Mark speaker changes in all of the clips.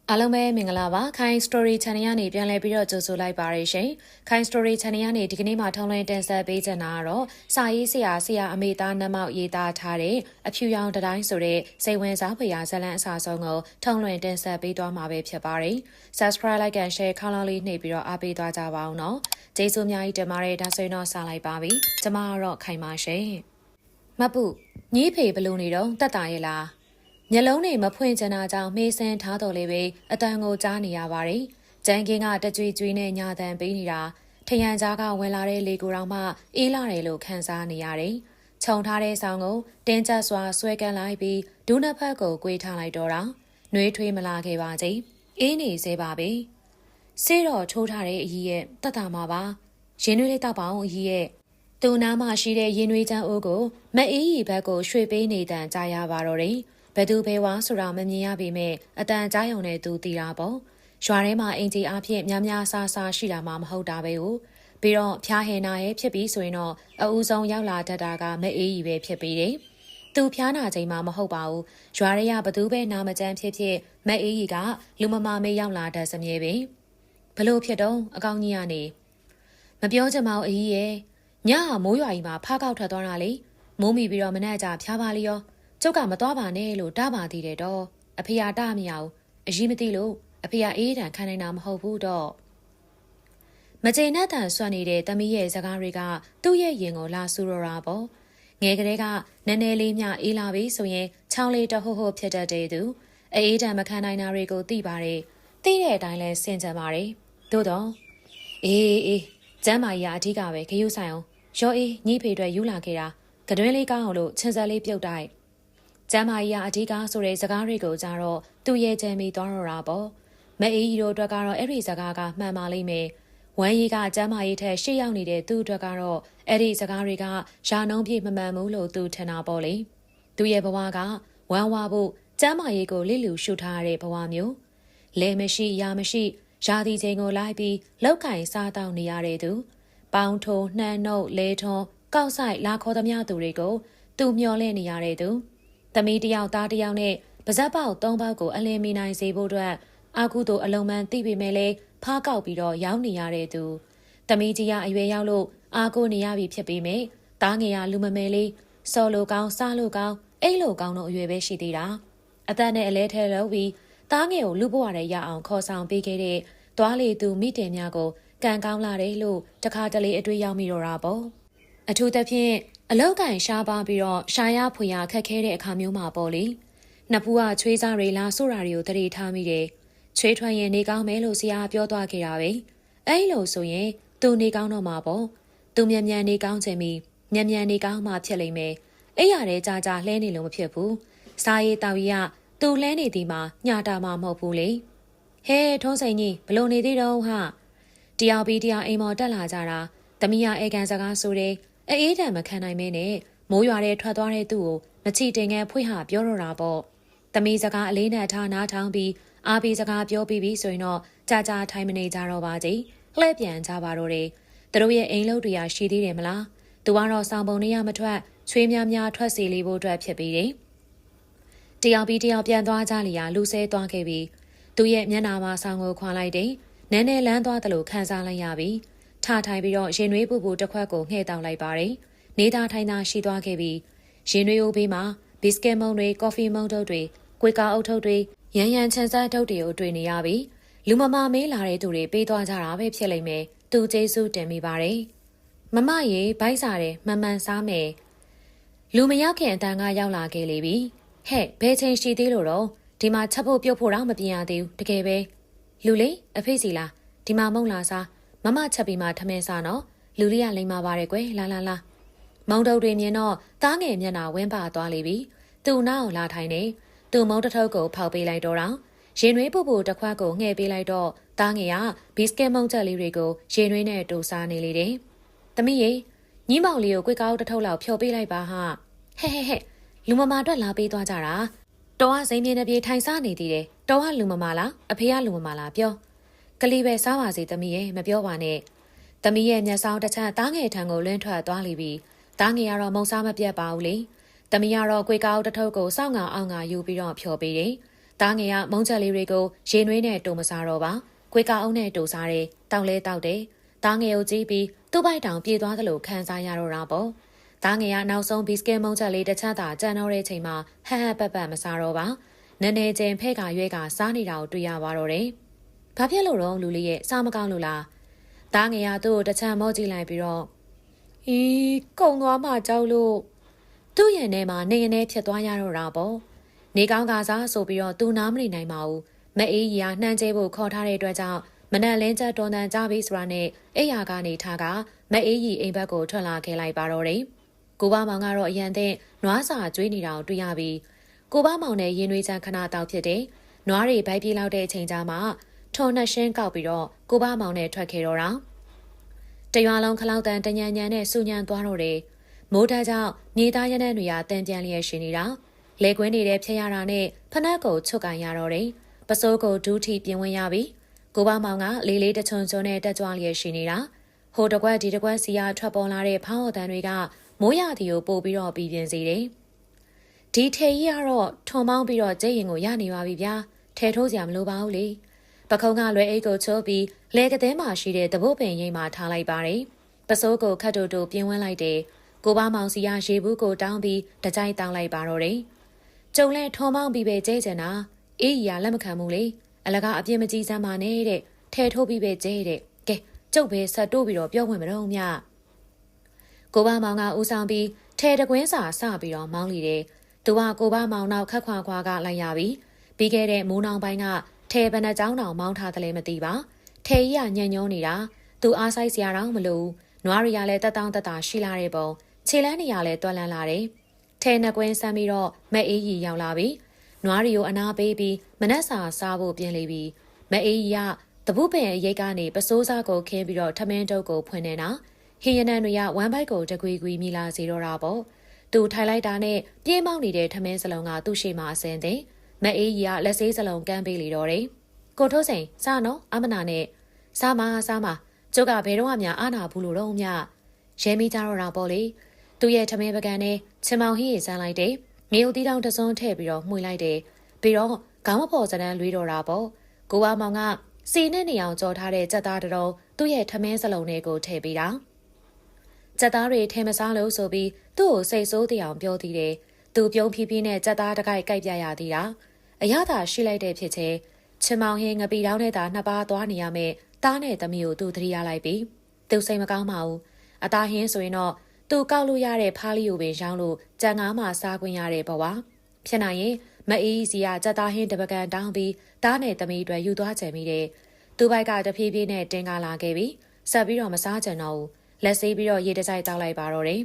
Speaker 1: အားလုံးပဲမင်္ဂလာပါခိုင် story channel ကနေပြန်လည်ပြီးတော့ကြိုဆိုလိုက်ပါရရှင်ခိုင် story channel ကနေဒီကနေ့မှထုံးလွှင့်တင်ဆက်ပေးချင်တာကတော့စာရေးဆရာအမေသားနတ်မောက်ရေးသားထားတဲ့အဖြူရောင်တတိုင်းဆိုတဲ့စိတ်ဝင်စားဖွယ်ရာဇာတ်လမ်းအစာဆုံးကိုထုံးလွှင့်တင်ဆက်ပေးသွားမှာပဲဖြစ်ပါတယ် subscribe like and share ခေါင်းလောင်းလေးနှိပ်ပြီးတော့အားပေးသွားကြပါအောင်နော်ကျေးဇူးအများကြီးတင်ပါတယ်ဒါဆိုရင်တော့စလိုက်ပါပြီကျမကတော့ခိုင်ပါရှင်မပူညီးဖေဘလို့နေတော့တက်တာရဲ့လားမျက်လုံးတွေမဖွင့်ချင်တာကြောင့်မေးစင်းထားတော်လေးပဲအတန်ကိုကြားနေရပါတယ်။ကျန်ကင်းကတကြွေကြွေနဲ့ညာတန်ပေးနေတာထရန်ကြားကဝင်လာတဲ့လေကိုတောင်မှအေးလာတယ်လို့ခံစားနေရတယ်။ခြုံထားတဲ့ဆောင်ကိုတင်းကျပ်စွာဆွဲကန်းလိုက်ပြီးဒူးနှစ်ဖက်ကို꿰ထားလိုက်တော့တာ။နှွေးထွေးမလာခဲ့ပါကြ။အေးနေစေပါပဲ။ဆေးတော့ထိုးထားတဲ့အကြီးရဲ့တတ်တာမှာပါ။ရင်နှွေးလေးတောက်ပါအောင်အကြီးရဲ့သူ့နားမှာရှိတဲ့ရင်နှွေးချမ်းအိုးကိုမအေးရီဘက်ကိုရွှေ့ပေးနေတန်ကြားရပါတော့တယ်။ဘယ်သူဘယ်ဝါဆိုတာမမြင်ရပေမဲ့အတန်ကြားရုံနဲ့သူသိတာပေါ့ရွာထဲမှာအင်ဂျီအဖြစ်များများဆာဆာရှိတာမှမဟုတ်တာပဲဟုတ်ပြီးတော့ဖျားဟင်နာရဲ့ဖြစ်ပြီးဆိုရင်တော့အဦးဆုံးရောက်လာတတ်တာကမအေးကြီးပဲဖြစ်ပြီးတယ်သူဖျားနာချိန်မှမဟုတ်ပါဘူးရွာရဲကဘသူပဲနာမကျန်းဖြစ်ဖြစ်မအေးကြီးကလူမမာမေးရောက်လာတတ်စမြဲပဲဘလို့ဖြစ်တော့အကောင်းကြီးကနေမပြောချင်ပါဘူးအေးရဲ့ညမိုးရွာကြီးမှာဖားကောက်ထွက်သွားတာလေမိုးမိပြီးတော့မနဲ့ကြဖျားပါလိရောကျုပ်ကမသွားပါနဲ့လို့တားပါသေးတယ်တော့အဖေကတားမရဘူးအရေးမသိလို့အဖေကအေးတန်ခံနိုင်တာမဟုတ်ဘူးတော့မကျေနပ်တန်ဆွနေတဲ့သမီးရဲ့စကားတွေကသူ့ရဲ့ရင်ကိုလာဆူရတာပေါ့ငယ်ကလေးကနည်းနည်းလေးမျှအေးလာပြီဆိုရင်ချောင်းလေးတဟို့ဟို့ဖြစ်တတ်တဲ့သူအေးတန်မခံနိုင်တာတွေကိုသိပါတယ်သိတဲ့အတိုင်းလဲစင်ကြံပါတယ်သို့တော့အေးကျမ်းမာကြီးအဓိကပဲခရုဆိုင်အောင်ရောအေးညီဖေအတွက်ယူလာခဲ့တာကတွင်းလေးကောင်းအောင်လို့ချင်းစက်လေးပြုတ်တိုက်ကျမ်းမာကြီးအဓိကဆိုတဲ့စကားတွေကိုကြတော့သူ့ရဲ့ချမ်းမီသွားတော့တာပေါ့မအေးကြီးတို့အတွက်ကတော့အဲ့ဒီစကားကမှန်ပါလိမ့်မယ်ဝမ်းရီကကျမ်းမာကြီးထက်ရှေ့ရောက်နေတဲ့သူ့အတွက်ကတော့အဲ့ဒီစကားတွေကရာနှုန်းပြည့်မမှန်ဘူးလို့သူထင်တာပေါ့လေသူ့ရဲ့ဘဝကဝမ်းဝါဖို့ကျမ်းမာကြီးကိုလိလူရှုထားတဲ့ဘဝမျိုးလဲမရှိရာမရှိရာသီချိန်ကိုလိုက်ပြီးလောက်ကင်စားတောင်းနေရတဲ့သူပေါင်းထုံနှမ်းနှုတ်လဲထုံကောက်ဆိုင်လာခေါ်သမျှသူတွေကိုသူမျောလဲနေရတဲ့သူသမီးတယောက်သားတယောက်နဲ့ပါဇက်ပေါက်၃ပေါက်ကိုအလင်းမီနိုင်စေဖို့အတွက်အာကုသို့အလုံးမန်းသိပေမဲ့လည်းဖားကောက်ပြီးတော့ရောင်းနေရတဲ့သူသမီးကြီးကအရွယ်ရောက်လို့အာကိုနေရပြီဖြစ်ပေမဲ့တားငယ်ရလူမမယ်လေးစော်လိုကောင်းစားလိုကောင်းအိတ်လိုကောင်းတို့အရွယ်ပဲရှိသေးတာအသက်နဲ့အလဲထဲလို့ပြီးတားငယ်ကိုလူဘဝနဲ့ရအောင်ခေါ်ဆောင်ပေးခဲ့တဲ့သွားလေသူမိတင်များကိုကံကောင်းလာတယ်လို့တခါတလေအတွေ့ရောက်မိတော့တာပေါ့အထူးသဖြင့်အလောက်ကင်ရှားပါပြီးတော့ရှာရဖွေရခက်ခဲတဲ့အခါမျိုးမှာပေါ့လေနှစ်ဖူးကချွေးစားတွေလားဆိုတာတွေကိုတတိထားမိတယ်ချွေးထွန်းရင်နေကောင်းမယ်လို့ဆရာပြောသွားခဲ့တာပဲအဲ့လိုဆိုရင်သူနေကောင်းတော့မှာပေါ့သူမြန်မြန်နေကောင်းချင်ပြီးမြန်မြန်နေကောင်းမှဖြစ်လိမ့်မယ်အဲ့ရတဲ့ကြာကြာလှဲနေလို့မဖြစ်ဘူးစားရည်တောက်ရသူလှဲနေသည်မှာညတာမှမဟုတ်ဘူးလေဟဲထုံးစိန်ကြီးဘလို့နေသေးတော့ဟာတယောက်ပြီးတယောက်အိမ်မော်တက်လာကြတာသမီးရအေကန်စကားဆိုတယ်အေးတံမခံနိုင်မဲနဲ့မိုးရွာတဲ့ထွက်သွားတဲ့သူ့ကိုမချီတင်ငယ်ဖွေးဟာပြောတော့တာပေါ့သမီးစကားအလေးနဲ့ထားနားထောင်ပြီးအားပေးစကားပြောပြီးပြီဆိုရင်တော့ကြာကြာထိုင်မနေကြတော့ပါကြလှည့်ပြန်ကြပါတော့တယ်သူတို့ရဲ့အိမ်လုံးတွေရရှိသေးတယ်မလားသူကတော့ဆောင်ပုံနေရမထွက်ချွေးများများထွက်စီလေးဖို့အတွက်ဖြစ်ပြီးတယ်တယောက်ပြီးတယောက်ပြန်သွားကြလျာလူဆဲသွားခဲ့ပြီးသူ့ရဲ့မျက်နှာမှာဆောင်းကိုခွာလိုက်တယ်နည်းနည်းလန်းသွားတယ်လို့ခံစားလိုက်ရပြီးထထိုင်ပြီးတော့ရင်နွေးပူပူတစ်ခွက်ကိုငှဲ့တောင်းလိုက်ပါတယ်။နေသားထိုင်သားရှိသွားခဲ့ပြီးရင်နွေးအိုးဘေးမှာဘီစကက်မုံတွေကော်ဖီမုံထုတ်တွေကွေကာအုပ်ထုတ်တွေရန်ရန်ချန်စားထုတ်တွေကိုတွေ့နေရပြီးလူမမမေးလာတဲ့သူတွေပေးသွားကြတာပဲဖြစ်လိမ့်မယ်။သူကျေးဇူးတင်မိပါတယ်။မမရေဘိုက်စားတယ်မှန်မှန်စားမယ်။လူမရောက်ခင်အတန်ကရောက်လာခဲ့လေပြီ။ဟဲ့ဘယ်ချိန်ရှိသေးလို့တော့ဒီမှာချက်ဖို့ပြုတ်ဖို့တော့မပြင်ရသေးဘူးတကယ်ပဲ။လူလေးအဖေစီလားဒီမှာမုံလာစားမမချက်ပြီးမှထမင်းစားနော်လူလေးကလိမ့်မာပါတယ်ကွယ်လာမုံတုပ်တွေမြင်တော့တားငယ်မျက်နှာဝင်းပါသွားလိပြီသူ့နောက်လာထိုင်နေသူ့မုံတထုပ်ကိုဖောက်ပေးလိုက်တော့တာရင်နွေးပူပူတစ်ခွက်ကိုငှဲ့ပေးလိုက်တော့တားငယ်ကဘီစကက်မုံချက်လေးတွေကိုရင်နွေးနဲ့တူစားနေလေတယ်သမီးရေညီမောင်လေးကိုကွေကောက်တထုပ်လောက်ဖြော်ပေးလိုက်ပါဟာဟဲ့လူမမာအတွက်လာပေးသွားကြတာတော်ကစိမ့်ပြင်းတစ်ပြေထိုင်စားနေသေးတယ်တော်ကလူမမာလားအဖေကလူမမာလားပြောကလေးပဲစားပါစေသမီးရဲ့မပြောပါနဲ့သမီးရဲ့မျက်စောင်းတစ်ချမ်းတားငယ်ထံကိုလွှင့်ထွက်သွားလိပြီတားငယ်ကတော့မုံစားမပြတ်ပါဘူးလေသမီးကတော့ကွေကောက်တထုပ်ကိုစောင့်ငါအောင်ငါယူပြီးတော့ဖြော်ပေးတယ် တားငယ်ကမုံချက်လေးတွေကိုရေနွေးနဲ့တူမစားတော့ပါခွေးကအောင်နဲ့တူစားတယ်တောက်လဲတောက်တယ်တားငယ်ကိုကြည့်ပြီးသူ့ပိုက်တောင်ပြေးသွားသလိုခံစားရတော့တာပေါ့တားငယ်ကနောက်ဆုံးဘီစကစ်မုံချက်လေးတစ်ချက်သာကြံတော့တဲ့ချိန်မှာဟဟပပမစားတော့ပါနည်းနည်းချင်းဖဲ့ကရွဲကစားနေတာကိုတွေ့ရပါတော့တယ်ဘာဖြစ်လို့တော့လူလေးရဲ့စားမကောင်းလို့လားတားငယ်ကသူ့ကိုတစ်ချက်မော့ကြည့်လိုက်ပြီးတော့ကုံသွားမှကြောက်လို့သူ့ရင်ထဲမှာနေရနေဖြစ်သွားရတော့တာပေါ့နေကောင်းကစားဆိုပြီးတော့သူနားမနေနိုင်ပါဘူးမအေးကြီးကနှမ်းကျဲဖို့ခေါ်ထားတဲ့အတွက်ကြောင့်မနက်လင်းချက်တွန်တန်ကြပြီဆိုတာနဲ့အိယာကနေထားကမအေးကြီးအိမ်ဘက်ကိုထွက်လာခဲ့လိုက်ပါတော့တယ်ကိုဘမောင်ကတော့အရန်တဲ့နွားစာကျွေးနေတာကိုတွေ့ရပြီးကိုဘမောင်နဲ့ရင်နွေးချမ်းခဏတောက်ဖြစ်တယ်နွားတွေဗိုက်ပြေးလောက်တဲ့အချိန်ကြာမှထုံနှစ်ရှင်းကောက်ပြီးတော့ကိုဘမောင်နဲ့ထွက်ခဲ့တော့တာတရွာလုံးခလောက်တန်တညံညံနဲ့စူညံသွားတော့တယ်မိုးတကြောင့်မြေသားရနံ့တွေကတန်ပြန်လျက်ရှိနေတာလေကွင်းနေတဲ့ဖျက်ရတာနဲ့ဖနက်ကိုချုပ်ကန်ရတော့တယ်ပစိုးကိုဒူးထီပြင်ဝင်ရပြီကိုဘမောင်ကလေးလေးတချွန်ချွန်နဲ့တက်ကြွလျက်ရှိနေတာဟိုတကွက်ဒီတကွက်စီရထွက်ပေါ်လာတဲ့ဖောင်းဟော်တန်တွေကမိုးရသည်ကိုပို့ပြီးတော့ပြည်ပြင်းစေတယ်ဒီထေကြီးကတော့ထုံမောင်းပြီးတော့ကျိတ်ရင်ကိုရနေပါပြီဗျာထဲထိုးစရာမလိုပါဘူးလေပခုံးကလွယ်အိတ်ကိုချိုးပြီးလဲကတဲ့မှာရှိတဲ့တပုတ်ပင်ရိမ်မှာထားလိုက်ပါတယ်ပစိုးကိုခတ်တူတူပြင်းဝန်းလိုက်တယ်ကိုဘမောင်စီရရေဘူးကိုတောင်းပြီးတကြိုက်တောင်းလိုက်ပါတော့တယ်ကျုံလဲထုံမောင်းပြီးပဲကျဲကျင်တာအေးကြီးကလက်မခံဘူးလေအလကအပြစ်မကြီးစမ်းပါနဲ့တဲ့ထဲထိုးပြီးပဲကျဲတဲ့ကဲကျုပ်ပဲဆက်တိုးပြီးတော့ပြောဝင်မတော့မြကိုဘမောင်ကဦးဆောင်ပြီးထဲတကွင်းစာစပြီးတော့မောင်းလိတယ်သူကကိုဘမောင်နောက်ခက်ခွာခွာကလိုက်ရပြီပြီးခဲ့တဲ့မိုးနောင်ပိုင်းကထဲဘဏ္ဍကျောင်းတော်မောင်းထားတယ်လည်းမသိပါထဲကြီးကညံ့ညုံနေတာသူအားဆိုင်စရာတော့မလိုနွားတွေကလည်းတက်တောင်းတက်တာရှိလာတဲ့ပုံခြေလန်းနေရလဲတွက်လန်းလာတယ်ထဲနှစ်ကွင်းဆမ်းပြီးတော့မအေးကြီးရောက်လာပြီနွားတွေကိုအနာပေးပြီးမနက်စာစားဖို့ပြင်လေပြီမအေးကြီးကတပုတ်ပင်ရိတ်ကနေပစိုးစားကိုခင်းပြီးတော့ထမင်းတုပ်ကိုဖွင့်နေတာဟင်းရနံတွေကဝမ်းပိုက်ကိုတကွေကွေမိလာစေတော့တာပေါ့သူထိုင်လိုက်တာနဲ့ပြေးမောင်းနေတဲ့ထမင်းစလုံးကသူ့ရှိမှအစင်းတဲ့မအေးကြီးကလက်ဆေးစလုံးကမ်းပေးလေတော့တယ်ကိုထိုးစိန်စားနော်အမနာနဲ့စားမကျုပ်ကဘယ်တော့မှအာနာဘူးလို့တော့မြရဲမိကြတော့တာပေါ့လေသူ့ရဲ့ထမင်းပကံနဲ့ချင်မောင်ဟင်းရစမ်းလိုက်တယ်ငေဦးတီးတောင်တစွန်းထည့်ပြီးတော့မှွေလိုက်တယ်ပြီးတော့ခေါင်းမပေါ်စတန်းလွေးတော့တာပေါ့ကိုဘမောင်ကစီနဲ့နေအောင်ကြော်ထားတဲ့ကြက်သားတုံးသူ့ရဲ့ထမင်းစလုံးတွေကိုထည့်ပေးတာကြက်သားတွေထဲမစားလို့ဆိုပြီးသူ့ကိုစိတ်ဆိုးတဲ့အောင်ပြောသေးတယ်သူပြုံးဖြည်းဖြည်းနဲ့ကြက်သားတကိုက်ကြိုက်ပြရသေးတာအရသာရှိလိုက်တဲ့ဖြစ်ချေချင်မောင်ဟင်းငပီတောင်းနဲ့သာနှစ်ပါးသွားနေရမယ်တားနဲ့သမီးကိုသူသတိရလိုက်ပြီသူစိတ်မကောင်းပါဘူးအသားဟင်းဆိုရင်တော့သူကောက်လို့ရတဲ့ဖားလီကိုပင်ရောင်းလို့ကြံငါးမှစားခွင့်ရတဲ့ဘဝဖြစ်နိုင်ရင်မအေးစီကကြက်သားဟင်းတပကံတောင်းပြီးတားနဲ့သမီးတွေယူသွားချင်မိတယ်သူ့ဘက်ကတဖြည်းဖြည်းနဲ့တင်းကားလာခဲ့ပြီဆက်ပြီးတော့မစားချင်တော့ဘူးလက်ဆေးပြီးတော့ရေတစိုက်တောက်လိုက်ပါတော့တယ်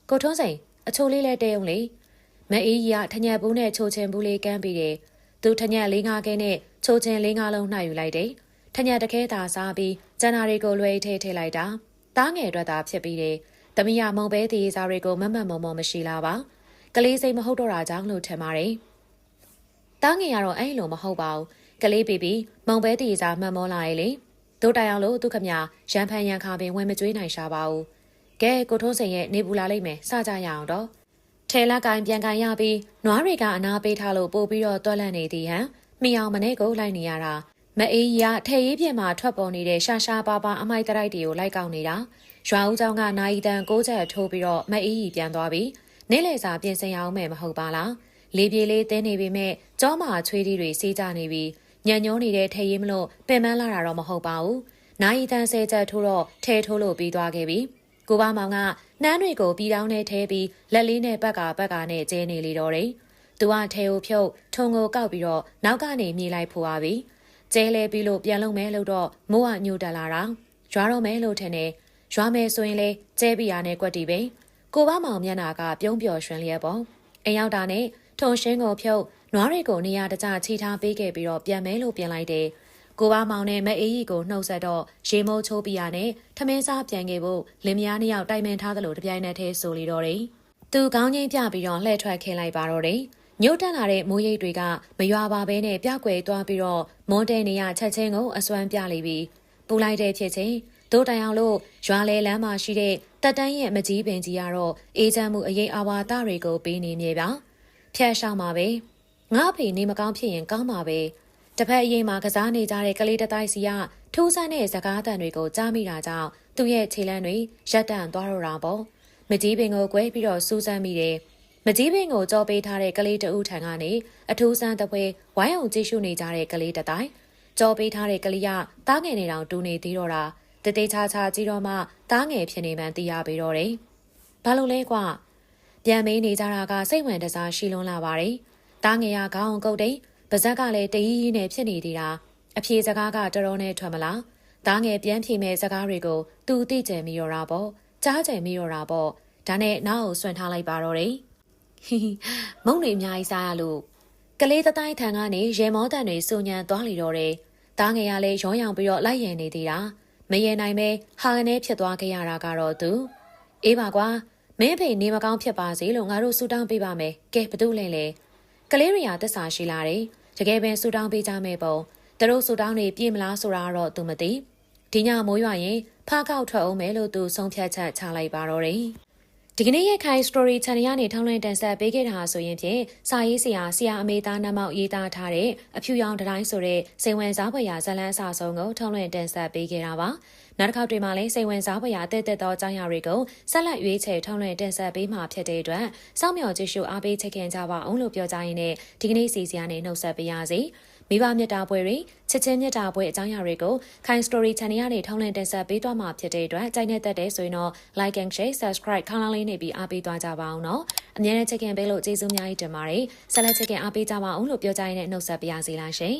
Speaker 1: ကိုထွန်းစိန်အချိုလေးလဲတဲုံလေမအေးကြီးကထညက်ဘူးနဲ့ချိုချင်ဘူးလေးကမ်းပြီးတယ်သူထညက်လေးငါးကဲနဲ့ချိုချင်လေးငါးလုံးနှိုက်ယူလိုက်တယ်ထညက်တခဲသာစားပြီးကျန်တာတွေကိုလွှဲထည့်လိုက်တာတားငယ်အတွက်သာဖြစ်ပြီးတယ်သမီးရမုံပဲတည်စားတွေကိုမမတ်မုံမမရှိလာပါကလေးစိတ်မဟုတ်တော့တာကြောင့်လို့ထင်ပါတယ်တားငယ်ကတော့အဲ့လိုမဟုတ်ပါဘူးကလေးဘေဘီမုံပဲတည်စားမှတ်မောလာရဲ့လေတို့တိုင်အောင်လို့သူခမရန်ဖန်ရန်ခါပင်ဝင်မကြွေးနိုင်ရှာပါဘူးကဲကိုထုံးစိန်ရဲ့နေပူလာလိမ့်မယ်စကြရအောင်တော့ထဲလက်ကင်ပြန်ကန်ရပြီးနွားတွေကအနာပေးထားလို့ပို့ပြီးတော့တွက်လန့်နေသည်ဟန်မိအောင်မနဲ့ကိုလိုက်နေရတာမအေးကြီးကထဲရေးပြင်မှာထွက်ပေါ်နေတဲ့ရှာရှာပါပါအမိုက်တိုက်တွေကိုလိုက်ကောက်နေတာရွာဦးကျောင်းကနိုင်တန်6ချက်ထိုးပြီးတော့မအေးကြီးပြန်သွားပြီးနေ့လယ်စာပြင်ဆင်ရအောင်မယ်မဟုတ်ပါလားလေးပြေးလေးတင်းနေပြီမဲ့ကြောမှာချွေးတီတွေစီးကြနေပြီးညံ့ညုံနေတဲ့ထဲရေးမလို့ပင်ပန်းလာတာတော့မဟုတ်ပါဘူးနိုင်တန်10ချက်ထိုးတော့ထဲထိုးလို့ပြီးသွားခဲ့ပြီကိုဘမောင်ကနှမ်းတွေကိုပြီးတောင်းနဲ့ထဲပြီးလက်လေးနဲ့ပတ်ကနဲ့ကျဲနေလေတော့တယ်သူကထဲကိုဖြုတ်ထုံကိုကောက်ပြီးတော့နောက်ကနေမြေးလိုက်ဖိုးသွားပြီကျဲလဲပြီးလို့ပြန်လုံမဲလို့တော့မိုးကညိုတက်လာတာရွာတော့မဲလို့ထင်တယ်ရွာမဲဆိုရင်လေကျဲပြရနဲ့ကွက်တီပဲကိုဘမောင်မျက်နာကပြုံးပျော်ရွှင်လျက်ပေါ့အိမ်ရောက်တာနဲ့ထုံရှင်းကိုဖြုတ်နွားတွေကိုနေရာတကျချီထားပေးခဲ့ပြီးတော့ပြန်မဲလို့ပြင်လိုက်တယ်ကိုဘမောင်နဲ့မအေးကြီးကိုနှုတ်ဆက်တော့ရေမိုးချိုးပြရနဲ့ထမင်းစားပြန်ခဲ့ဖို့လင်မယားနှစ်ယောက်တိုင်ပင်ထားသလိုတပြိုင်နက်တည်းဆိုလီတော့တယ်သူကောင်းချင်းပြပြီးတော့လှည့်ထွက်ခင်းလိုက်ပါတော့တယ်ညှို့တက်လာတဲ့မိုးရိပ်တွေကမရွာပါဘဲနဲ့ပြောက်ကွယ်သွားပြီးတော့မွန်တဲနေရချက်ချင်းကိုအစွမ်းပြလိပြီးပူလိုက်တဲ့ဖြစ်ချင်းတို့တိုင်အောင်လို့ရွာလေလမ်းမှာရှိတဲ့တက်တန်းရဲ့မကြီးပင်ကြီးကတော့အေးချမ်းမှုအရေးအဝါဒတွေကိုပေးနေမြေပါဖြတ်ရှောင်းပါပဲင ငါအဖေနေမကောင်းဖြစ်ရင်ကောင်းပါပဲတစ်ဖက်အရင်မှာကစားနေကြတဲ့ကလေးတတိုင်းစီကထိုးဆန်းတဲ့စကားအသံတွေကိုကြားမိတာကြောင့်သူ့ရဲ့ခြေလမ်းတွေရက်တန့်သွားတော့တာပေါ့မကြီးပင်ကိုကွဲပြီးတော့စူးစမ်းမိတယ်မကြီးပင်ကိုကြောပေးထားတဲ့ကလေးတဦးထံကနေအထူးဆန်းတပွဲဝိုင်းအောင်ကြည့်ရှုနေကြတဲ့ကလေးတတိုင်းကြောပေးထားတဲ့ကလေးကတားငယ်နေတောင်တူနေသေးတော့တာတသေးချာချာကြည့်တော့မှတားငယ်ဖြစ်နေမှန်းသိရပေတော့တယ်ဘာလို့လဲကွာပြန်မေးနေကြတာကစိတ်ဝင်တစားရှိလွန်းလာပါတယ်တားငယ်ကခေါင်းကုတ်တယ်ပါဇက်ကလည်းတရီးရီးနဲ့ဖြစ်နေသေးတာအဖြေစကားကတော်တော်နဲ့ထွက်မလားတားငယ်ပြန်ဖြေမဲ့စကားတွေကိုသူသိကြမိရောတာပေါ့ကြားကြမိရောတာပေါ့ဒါနဲ့နောက်ကိုဆွန့်ထားလိုက်ပါတော့တယ်မုံတွေအများကြီးစားရလို့ကလေးတတိုင်းထံကနေရေမောတန်တွေစုညံသွားလီတော့တယ်တားငယ်ကလည်းရောရောင်ပြီးတော့လိုက်ရည်နေသေးတာမရေနိုင်ပဲဟာကနေဖြစ်သွားခဲ့ရတာကတော့သူအေးပါကွာမင်းဖေနေမကောင်းဖြစ်ပါစေလို့ငါတို့ဆူတောင်းပေးပါမယ်ကဲဘသူလဲလဲကလေးရီယာသစ္စာရှိလာတယ်တကယ်ပင်ဆူတောင်းပေးကြမယ်ပုံသူတို့ဆူတောင်းနေပြေးမလားဆိုတာတော့သူမသိဒီညမိုးရွာရင်ဖားကောက်ထွက်အောင်မယ်လို့သူဆုံးဖြတ်ချက်ချလိုက်ပါတော့တယ်ဒီကနေ့ရဲ့ခိုင် story channel ကနေထောင်းလွှင့်တင်ဆက်ပေးခဲ့တာဆိုရင်ဖြင့်စာရေးဆရာအမေသားနမောက်ရေးသားထားတဲ့အဖြူရောင်တိုင်းဆိုတဲ့စိန်ဝင်စားဖွယ်ရာဇလန်းအစဆုံးကိုထောင်းလွှင့်တင်ဆက်ပေးခဲ့တာပါနောက်တစ်ခေါက်တွေမှာလည်းစိန်ဝင်စားဖွယ်ရာတဲ့သောအကြောင်းအရာတွေကိုဆက်လက်ရွေးချယ်ထောင်းလွှင့်တင်ဆက်ပေးမှာဖြစ်တဲ့အတွက်စောင့်မျှော်ကြည့်ရှုအားပေးချစ်ခင်ကြပါအောင်လို့ပြောကြရင်းနဲ့ဒီကနေ့စီစဉ်ကနေနှုတ်ဆက်ပေးရစီမိဘမြတ်တာပွဲတွေချစ်ချင်းမြတ်တာပွဲအကြောင်းအရာတွေကိုခိုင် story channel ကနေထောင်းလွှင့်တင်ဆက်ပေးသွားမှာဖြစ်တဲ့အတွက်ကြိုက်နေတဲ့တဲ့ဆိုရင်တော့ like and share subscribe ခေါင်းလောင်းလေးနေပြီးအားပေးသွားကြပါအောင်နော်အများနဲ့ချစ်ခင်ပေးလို့ကျေးဇူးများကြီးတင်ပါတယ်ဆက်လက်ချစ်ခင်အားပေးကြပါအောင်လို့ပြောကြရင်းနဲ့နှုတ်ဆက်ပေးရစီလားရှင်